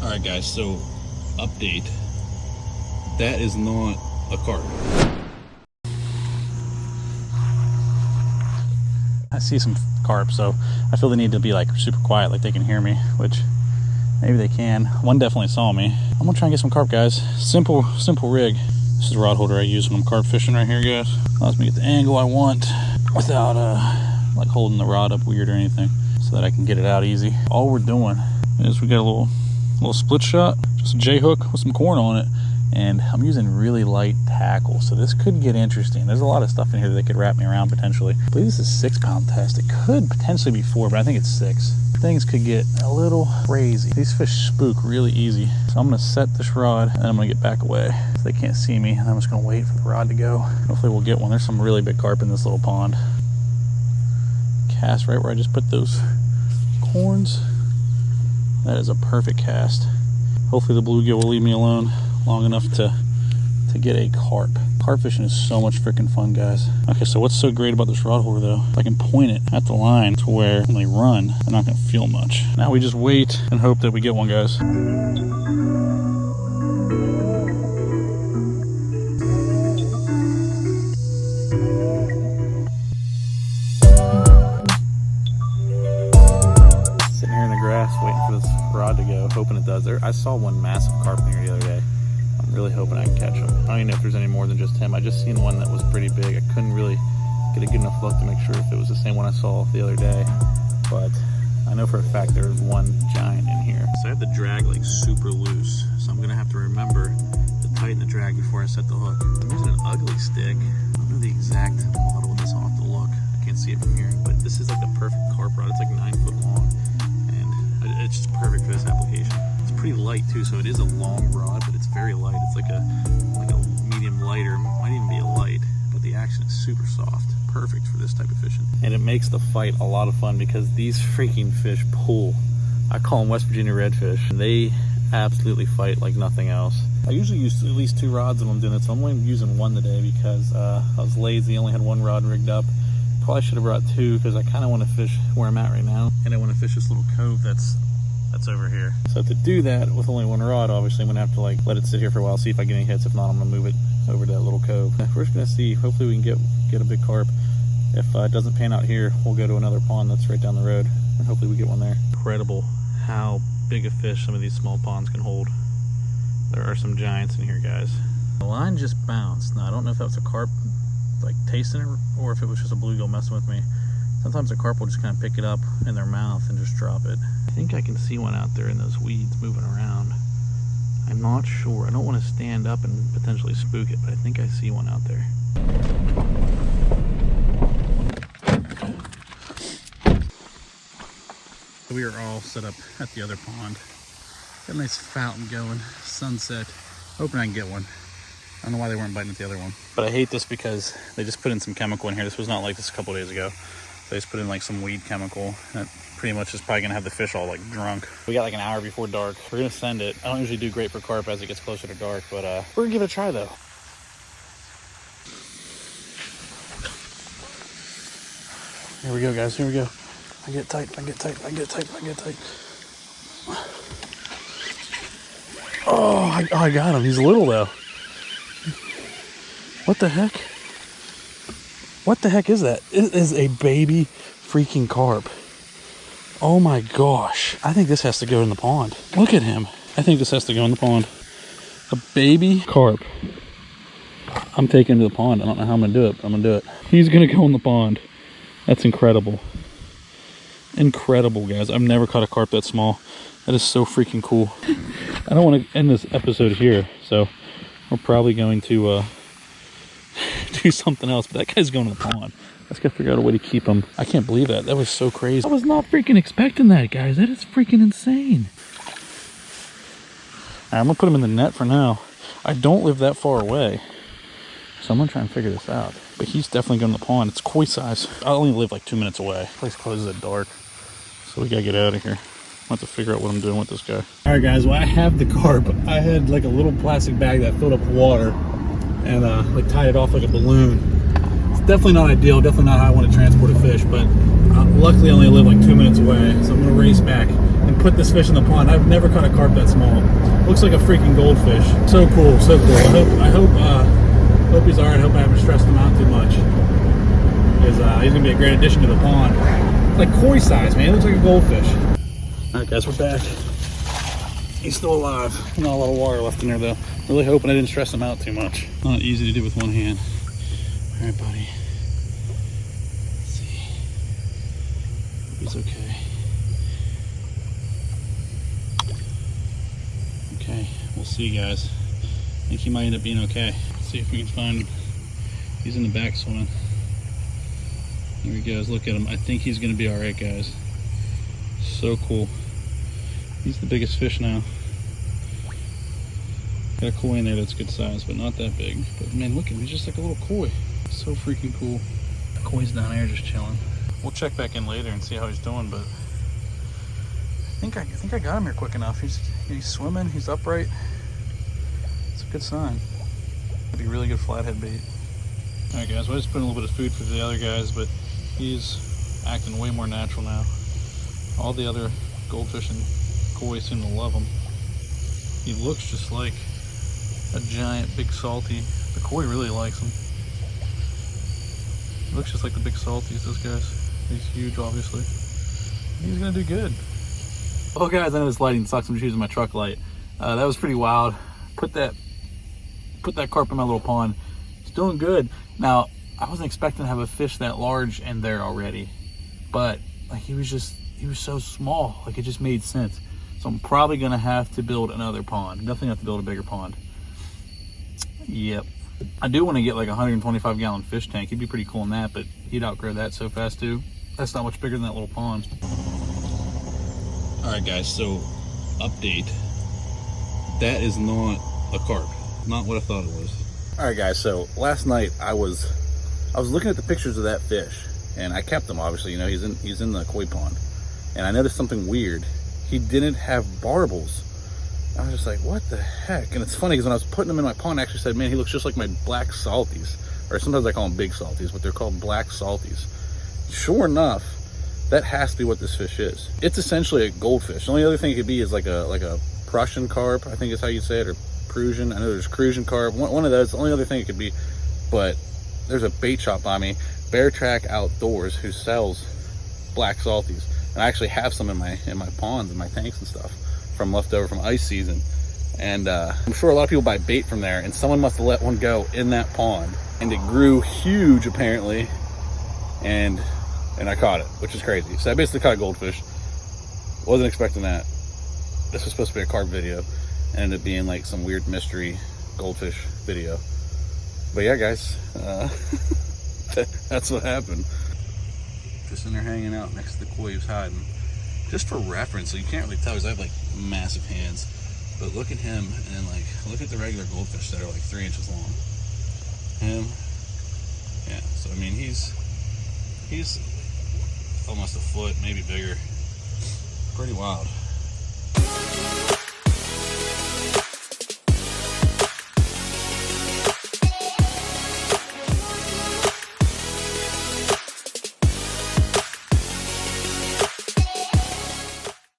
All right, guys, so update. That is not a carp. I see some carp, so I feel the need to be like super quiet, like they can hear me, which maybe they can. One definitely saw me. I'm gonna try and get some carp, guys. Simple rig. This is the rod holder I use when I'm carp fishing right here, guys. Allows me to get the angle I want without like holding the rod up weird or anything, so that I can get it out easy. All we're doing is we got a little split shot, just a J hook with some corn on it, and I'm using really light tackle, so this could get interesting. There's a lot of stuff in here that could wrap me around potentially. I believe this is 6 pound test. It could potentially be 4, but I think it's 6. Things could get a little crazy. These fish spook really easy. So I'm gonna set this rod and I'm gonna get back away so they can't see me, and I'm just gonna wait for the rod to go. Hopefully we'll get one. There's some really big carp in this little pond. Cast right where I just put those corns. That is a perfect cast. Hopefully the bluegill will leave me alone long enough to get a carp. Carp fishing is so much freaking fun, guys. Okay, so what's so great about this rod holder though? If I can point it at the line to where when they run, they're not gonna feel much. Now we just wait and hope that we get one, guys. Sitting here in the grass waiting for this rod to go, hoping it does. I saw one massive carp in here the other day. I'm really hoping I can catch him. I don't even know if there's any more than just him. I just seen one that was pretty big. I couldn't really get a good enough look to make sure if it was the same one I saw the other day, but I know for a fact there's one giant in here. So I have the drag like super loose, so I'm gonna have to remember to tighten the drag before I set the hook. I'm using an ugly stick. I don't know the exact model of this. I'll have to look. I can't see it from here, but this is like the perfect carp rod. It's like 9 foot long, and it's just perfect for this application. It's pretty light too, so it is a long rod, but it's very light. It's like a medium lighter, might even be a light, but the action is super soft. Perfect for this type of fishing. And it makes the fight a lot of fun because these freaking fish pull. I call them West Virginia redfish. They absolutely fight like nothing else. I usually use at least 2 rods when I'm doing it, so I'm only using 1 today because I was lazy, only had 1 rod rigged up. Probably should have brought 2 because I kind of want to fish where I'm at right now, and I want to fish this little cove that's over here. So to do that with only 1 rod, obviously I'm gonna have to like let it sit here for a while, see if I get any hits. If not, I'm gonna move it over to that little cove. We're just gonna see. Hopefully we can get a big carp. If it doesn't pan out here, we'll go to another pond that's right down the road, and hopefully we get one there. Incredible how big a fish some of these small ponds can hold. There are some giants in here, guys. The line just bounced. Now I don't know if that was a carp like tasting it or if it was just a bluegill messing with me. Sometimes a carp will just kind of pick it up in their mouth and just drop it. I think I can see one out there in those weeds moving around. I'm not sure. I don't want to stand up and potentially spook it, but I think I see one out there. We are all set up at the other pond. Got a nice fountain going, sunset. Hoping I can get one. I don't know why they weren't biting at the other one. But I hate this because they just put in some chemical in here. This was not like this a couple days ago. They just put in like some weed chemical. That pretty much is probably gonna have the fish all like drunk. We got like an hour before dark. We're gonna send it. I don't usually do great for carp as it gets closer to dark, but we're gonna give it a try though. Here we go, guys, here we go. I get tight, I get tight, I get tight, I get tight. Oh, I got him. He's little though. What the heck? What the heck is that? It is a baby freaking carp. Oh my gosh. I think this has to go in the pond. Look at him. I think this has to go in the pond. A baby carp. I'm taking him to the pond. I don't know how I'm going to do it, but I'm going to do it. He's going to go in the pond. That's incredible. Incredible, guys. I've never caught a carp that small. That is so freaking cool. I don't want to end this episode here, so we're probably going to do something else, but that guy's going to the pond. Let's gotta figure out a way to keep him. I can't believe that. That was so crazy. I was not freaking expecting that, guys. That is freaking insane. Right, I'm gonna put him in the net for now. I don't live that far away, so I'm gonna try and figure this out. But he's definitely going to the pond. It's koi size. I only live like 2 minutes away. The place closes at dark, so we gotta get out of here. I have to figure out what I'm doing with this guy. All right, guys. Well, I have the carp. I had like a little plastic bag that filled up with water and like tied it off like a balloon. It's definitely not ideal. Definitely not how I want to transport a fish. But luckily, I only live like 2 minutes away, so I'm gonna race back and put this fish in the pond. I've never caught a carp that small. Looks like a freaking goldfish. So cool, so cool. I hope he's all right. I hope I haven't stressed him out too much. He's gonna be a great addition to the pond. It's like koi size, man. It looks like a goldfish. All right, guys, we're back. He's still alive. Not a lot of water left in there, though. Really hoping I didn't stress him out too much. Not easy to do with one hand. All right, buddy. Let's see. Hope he's okay. Okay, we'll see, guys. I think he might end up being okay. Let's see if we can find him. He's in the back swimming. There he goes. Look at him. I think he's going to be all right, guys. So cool. He's the biggest fish now. Got a koi in there that's good size, but not that big. But man, look at him. He's just like a little koi. So freaking cool. The koi's down there just chilling. We'll check back in later and see how he's doing, but I think I got him here quick enough. He's swimming. He's upright. It's a good sign. It'd be really good flathead bait. All right, guys. Well, I just put in a little bit of food for the other guys, but he's acting way more natural now. All the other goldfish and koi seem to love him. He looks just like a giant big salty. The koi really likes him. He looks just like the big salties, those guys. He's huge, obviously. He's gonna do good. Well, guys, I know this lighting sucks. I'm just using my truck light. That was pretty wild. Put that carp in my little pond. It's doing good. Now, I wasn't expecting to have a fish that large in there already, but like he was so small. Like it just made sense. So I'm probably gonna have to build another pond. Definitely have to build a bigger pond. Yep. I do want to get like a 125 gallon fish tank. He'd be pretty cool in that, but he'd outgrow that so fast too. That's not much bigger than that little pond. All right, guys, so update. That is not a carp. Not what I thought it was. All right, guys, so last night I was looking at the pictures of that fish, and I kept him, obviously. You know, he's in the koi pond, and I noticed something weird. He didn't have barbels. I was just like, what the heck? And it's funny because when I was putting him in my pond, I actually said, man, he looks just like my black salties. Or sometimes I call them big salties, but they're called black salties. Sure enough, that has to be what this fish is. It's essentially a goldfish. The only other thing it could be is like a Prussian carp, I think is how you say it, or Prussian. I know there's Crucian carp. One of those. The only other thing it could be. But there's a bait shop by me, Bear Track Outdoors, who sells black salties. And I actually have some in my ponds and my tanks and stuff from leftover from ice season. And I'm sure a lot of people buy bait from there, and someone must have let one go in that pond, and it grew huge apparently, and I caught it, which is crazy. So I basically caught a goldfish. Wasn't expecting that. This was supposed to be a carp video, and ended up being like some weird mystery goldfish video. But yeah, guys, that's what happened. Just in there hanging out next to the koi he was hiding. Just for reference, so you can't really tell because I have like massive hands. But look at him, and then like look at the regular goldfish that are like 3 inches long. Him, yeah. So I mean, he's almost a foot, maybe bigger. Pretty wild.